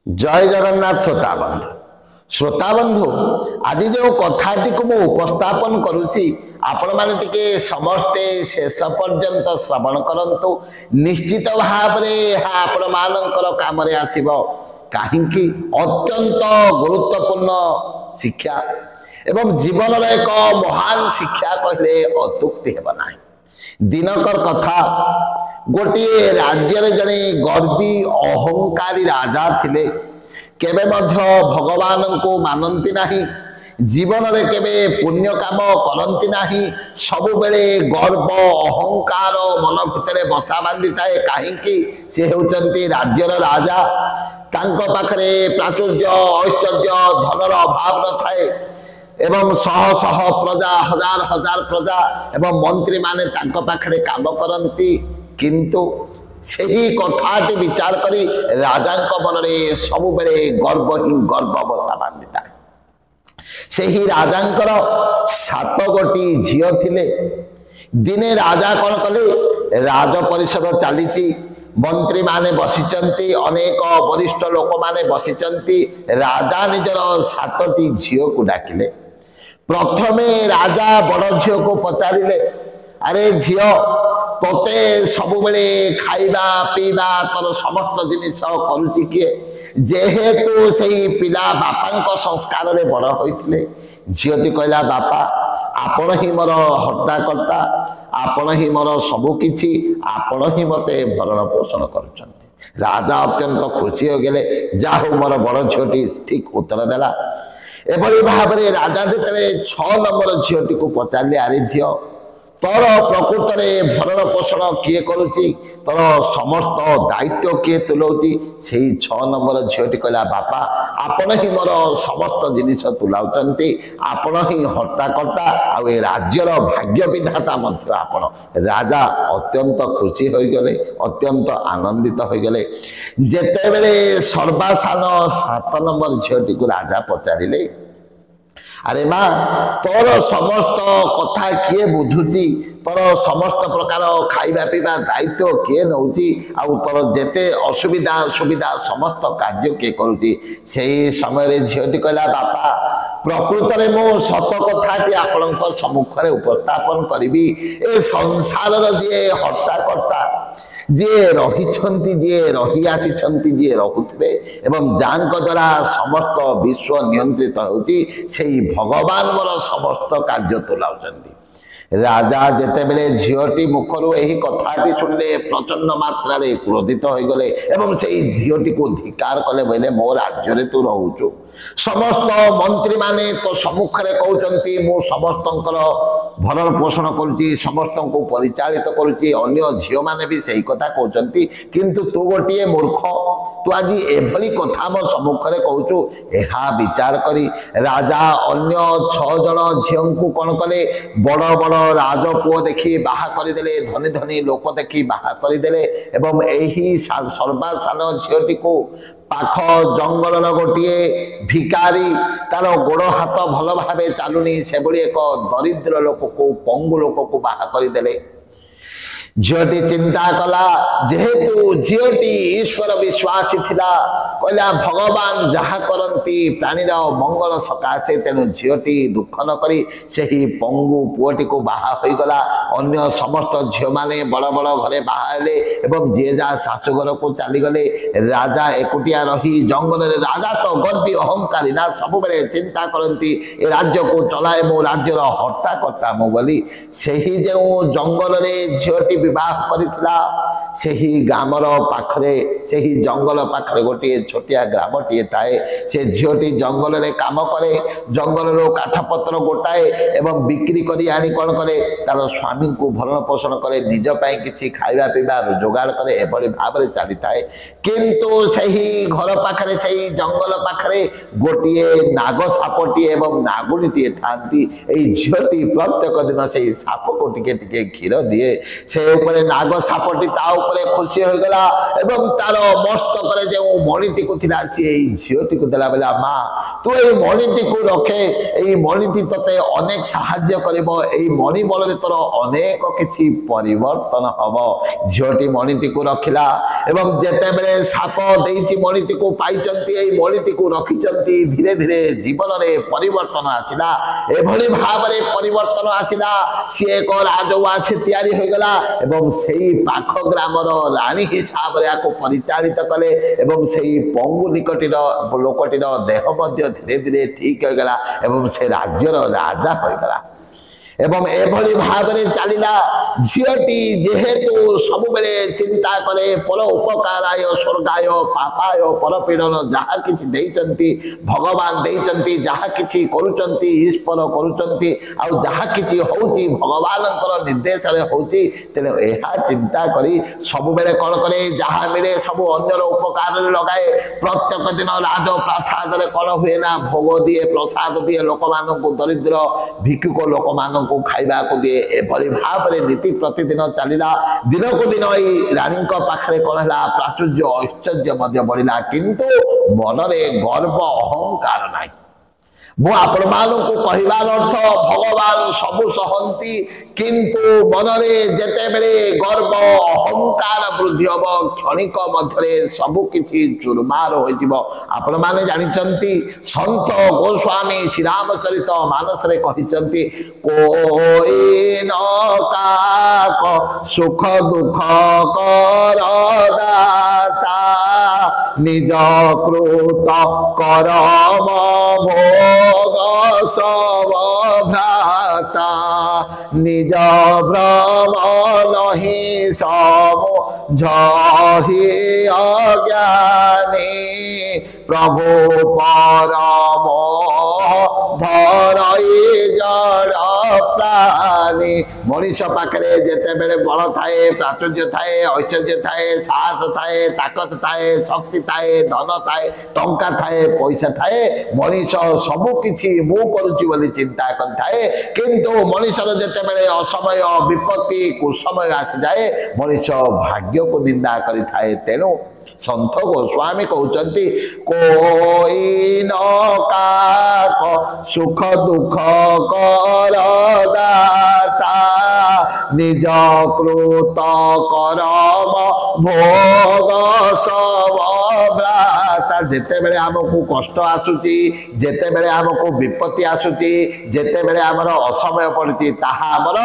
जय जगन्नाथ श्रोता बंधु। श्रोता बंधु आज जो कथाटी को मुझे उपस्थापन करुच्ची आपण माने टिके समस्ते शेष पर्यंत श्रवण करंतु निश्चित भाव में आपण मानकर काम रे आसीबो कहीं अत्यंत गुरुत्वपूर्ण शिक्षा एवं जीवन एक महान शिक्षा कहले अत्युक्ति हेब नाही। दिनकर कथा गोटे राज्य जड़े गर्वी अहंकारी राजा थिले केबे मध्य भगवान को मानती नहीं जीवन रे केबे पुण्य काम करती नहीं सबु बेले गर्व अहंकार मन भितर बसा बांधी थाए कहीं से होचंती राज्यर राजा तांको पाखरे प्राचुर्य ऐश्वर्य धनर अभाव न थाए एवं शह शह प्रजा हजार हजार प्रजा एवं मंत्री माने तांको पाखरे काम करती किंतु सही कथाटी विचार करी राजा मन में सबु बेले गर्व ही गर्व बसा बांधी थाए। सही राजांकर 7 गोटी झील थिले। दिने राजा कौन कले राज परिषद चली मंत्री माने बसिचंती अनेक वरिष्ठ लोक माने बसिचंती राजा निजर 7टी झील को डाकिले। प्रथमे राजा बड़ झील को पचारिले अरे झील तोते सबु बेले खाइबा पीबा तोर समस्त जिनिस करुची किए जेहेतु से पिला बापा संस्कार रे बड़ होइथिले। झीलटी कहला बापा आपण ही मोर हर्ताकर्ता आपण ही मोर सबु किछि आपण ही मते भरण पोषण करुचंती। राजा अत्यंत खुशी हो गेले जाहु मोर बड़ झीलटी ठीक उत्तर देला। एभली भाव में राजा जेतले 6 नंबर झीलटी को पचारले अरे झील तोर प्रकृत में भरण पोषण किए करुच्ची तोर समस्त दायित्व किए तुलाऊँगी से 6 नंबर झीलटी कहला बापा आपण ही मोर समस्त जिनिस तुलाउचंती आपण ही हर्ताकर्ता आ राज्यर भाग्य विधाता मध्य आपण। राजा अत्यंत खुशी हो गले अत्यंत आनंदित हो गले। जेते बेले सर्वासान 7 नंबर झीलटी को राजा पचारिले अरे माँ तोर समस्त कथा किए बुझुची तोर समस्त प्रकार खाइबा पीवा दायित्व किए नौची आउ तोर जेते असुविधा सुविधा समस्त कार्य किए करुची। सेही समय झीलटी कहला बापा प्रकृत में मो सत कथाटी आपण सम्मुख में उपस्थापन करी ए संसार जी हर्ताकर्ता जी रही जी रही आसी जी रुथे एवं जांक द्वारा समस्त विश्व नियंत्रित होती भगवान मोर समस्त कार्य तुलाउचंती। राजा जेते बेले झीलटी मुखरु एही कथाटी सुनले प्रचंड मात्रा रे क्रोधित हो गले एवं से झीलटी को धिकार कले बोले मो राज्य रे तू रहूचु समस्त मंत्री माने तो सम्मुख रे कहउचंती मो समस्तंकर भरण पोषण करुच्ची समस्त को परिचालित करुच्ची अन्य झील माने भी सही कथा कहउचंती किंतु तू गोटे मूर्ख तू आज एभली कथा मो सम्मुख रे कहउचु। एहा विचार करी राजा अन्य 6 जन झील को कौन कले बड़ बड़ राजपुओ देखी बाहा करदेले धनी धनी लोक देखी बाहा करदेले एवं यही सर्वासान झीलटी को पाख जंगल गोटे भिकारी तार गोड़ हाथ भल भाव चलुनी से एक दरिद्र लोक को पंगु लोक को बाहा करदेले। झीलटी चिंता कला जेहेतु झीलटी ईश्वर विश्वासी थिला कहला भगवान जहा करती प्राणीर मंगल सकाशे तेणु झीलटी दुख न करी सही पंगु पुओटी को बाहा हो गला। अन्य समस्त झील माने बड़ बड़ घरे बाहाले एवं जे जा शाशुघर को चलीगले राजा एकुटिया रही जंगल रे राजा तो गर्वी अहंकारी ना सब बेले चिंता करती ए राज्य को चलाए मो राज्यर हर्ताकर्ता मो बोली सही जो जंगल रे झीलटी विवाह करितला सेही ग्रामर पाखरे सेही जंगल पाखरे गोटे छोटिया ग्रामटीए थाए से झीलटी जंगल रे काम करे जंगल रो काठ पत्र गोटाए एवं बिक्री करी आनी कौन करे तार स्वामी को भरण पोषण करे निज पाई किछि खाइबा पीबा जोगाड़ करे एभली भाव चली थाए। किंतु सही घर पाखरे सही जंगल पाखरे गोटिए नाग सापटी एवं नागुणीटीए थांती एई झीलटी प्रत्येक दिन सही साप को टिके टिके क्षीर दिए से ऊपर नाग सापटी ता ऊपर खुशी हो गला एवं तार मस्तक जो मणिटी को थिला सी झीटी को देला बेला माँ तू ये मणिटी को रखे ये मणिटी तते अनेक साहाय्य करिवो एई मणि बल तोर अनेक किछि परिवर्तन हबो झीटी मणिटी को रखिला एवं जेते बेले साप देइछि मणिटी को पाइचंती एई मणिटी को रखिचंती धीरे धीरे जीवन रे परिवर्तन आसिला एभली भाबरे परिवर्तन आसिला सी एक राजवासी तैयारी हो गला एवं सेई पाख ग्रामर रानी हिसाब रे आको परिचालित कले एवं सेई पंगु निकटिर लोकटिर देह मध्य धीरे धीरे ठीक हो गला एवं से राज्यर राजा हो गला एवं एभली भावरे चलिला झीटी जेहेतु सब बेले चिंता करे पर उपकाराय स्वर्गाय पापाय परपीड़न जहाँ किछि देइचंती भगवान देइचंती जहाँ किछि करूचंती ईश्वर करूचंती आ जहाँ किछि होउची भगवानकर निर्देश रे होउची तेने एहा चिंता करी सब बेले कोन करे जहाँ मिले सब अन्यर उपकार रे लगाए प्रत्येक दिन राज प्रसाद रे कोन हुए ना भोग दिए प्रसाद दिए लोक मानन दरिद्र भिक्षुक लोक मानन को खाइबा को दिए एभली भाव रे नीति प्रतिदिन चलिला दिन को दिन ई रानी पाखरे कोन हला प्राचुर्य ऐश्वर्य मध्य बढ़िला किंतु मन रे गर्व अहंकार नाही मु आपण मानक कहबार अर्थ भगवान सबु सहंती किंतु मनरे जेते बेले गर्व अहंकार वृद्धि हम क्षणिक मध्य सबु किछि चुरमार हो जिवो आपण माने जानिचंती संत गोस्वामी श्री रामचरित मानस रे कहिचंती कोई न काक सुख दुख कर दाता निज कृत करम भोग सब भ्राता निज भ्रम नहीं सब झहि अज्ञानी प्रभु परम धरई जड़ प्राणी मनीष पाखे जेते बेले बल थाए प्राचुर्य थाए ऐश्वर्य थाए साहस थाए ताकत थाए शक्ति थाए धन थाए टंका थाए पैसा थाए मनीष सबु किछि मु करूची बोली चिंता करथाए किंतु मनीषर जेते बेले असमय विपत्ति कुसमय आसी जाए मनीष भाग्य को निंदा करि थाए तेनु संत गोस्वामी कहते कोई न काक सुख दुख कर दाता निज कृत करम भोग सब भ्राता जेते बेले हमको कष्ट आसुची जेते बेले हमको विपत्ति आसुची जेते बेले हमर असमय पड़ुची ताहा हमर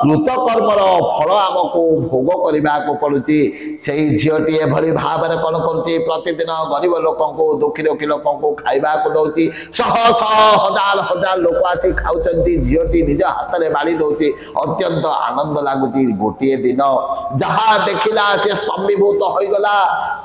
कृत कर्मर फल हमको भोग करबा को पड़ुची सेही झियोटी एभली भाव कौन करुच्ची प्रतिदिन गरीब लोक दुखी दुखी लोक खाइबा को दौची शह शह हजार हजार लोक आसी खाउचंती झियोटी निज हाथ में बाड़ी दौची अत्यंत आनंद लगुच गोटे दिन जहाँ देखला से स्तंभीभूत हो गला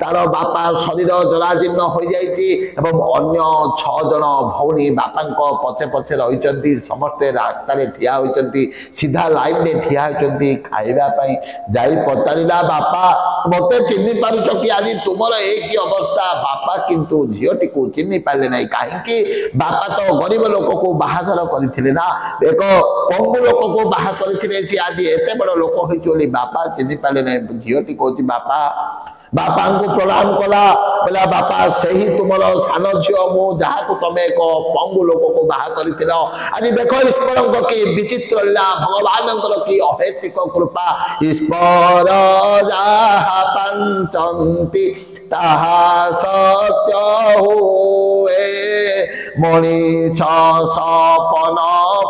तार बापा शरीर जराजीर्ण हो जाइए अन्य 6 जन भौणी बापा पछे पछे रही समस्ते रास्तार ठिया होती सीधा लाइन में ठिया होती खाइबापी जाई पचारा बापा मत चिन्ह पारुच कि आज तुमर एक अवस्था बापा किंतु झीटी को चिन्ह पारे ना कहीं बापा तो गरीब लोक को बाहागर करते ना एक पंगु लोक को बाहा करते सी आज एत बड़ लोक होली बापा चिन्ह पारे ना झीटी कहती बापा बापा को प्रणाम कला बोला बापा से ही तुमर सान झील मु जहाँ को तुम एक पंगु लोक को बाहा कर आज देख ईश्वर की विचित्र लीला भगवान की अहेतिक कृपा ईश्वर जहाँ पांचंती ताहा सत्य हुए मनीष सपन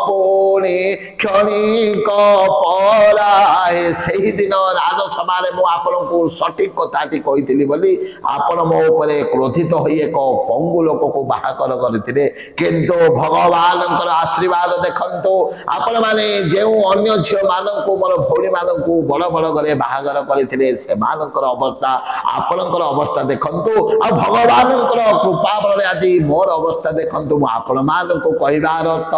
पुणी क्षणिक पलाए से दिन राजसभा आपको सठिक कथाटी कही बोली आपण मो ऊपर क्रोधित हो एक पंगु लोक को बाहाकर करते किंतु भगवान आशीर्वाद देखंतु आपण माने जो अन्य झील मानक मोर भौणी मानक बड़ बड़ घरे बाहागर करते से अवस्था आपणकर अवस्था देखंतु आ भगवान कृपा बल आज मोर अवस्था देखंतु आपण मानक कहबार अर्थ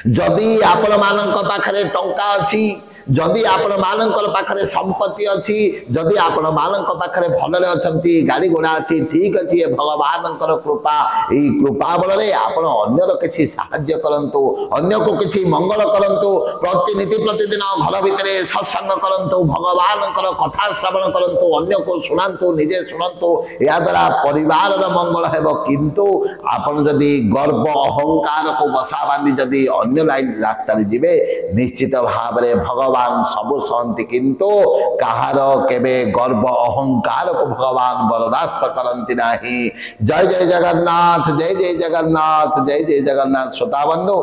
जदि आपण मानक पाखरे टंका अछि जदि आपण मानकर पाखरे संपत्ति अच्छी जदि आपण मानक पाखरे भलरे अछंती गाड़ी घोड़ा अच्छी ठीक अच्छी ये भगवानकर कृपा यही कृपा बल आपण अन्यर किसी साहाय्य करंतु अन्य को किसी मंगल करंतु प्रतिनिधि प्रतिदिन घर भितर सत्संग करंतु भगवानकर कथा श्रवण करंतु अन्य को शुणंतु निजे शुणंतु या द्वारा परिवार मंगल हेब किंतु आपण जदि गर्व अहंकार को बसा बांधी जदि अन्य लाइन रास्ता जीवे निश्चित भाव में भगवान सबु सहती किंतु कहार केबे गर्व अहंकार को भगवान बरदास्त करती नहीं। जय जय जगन्नाथ जय जय जगन्नाथ जय जय जगन्नाथ। श्रोता बंधु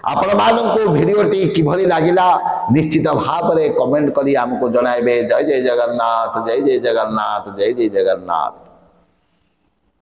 आपण मानक भिडियोटी किभली लागिला निश्चित भाव में कमेंट करी हमको जणाइबे। जय जय जगन्नाथ जय जय जगन्नाथ जय जय जगन्नाथ।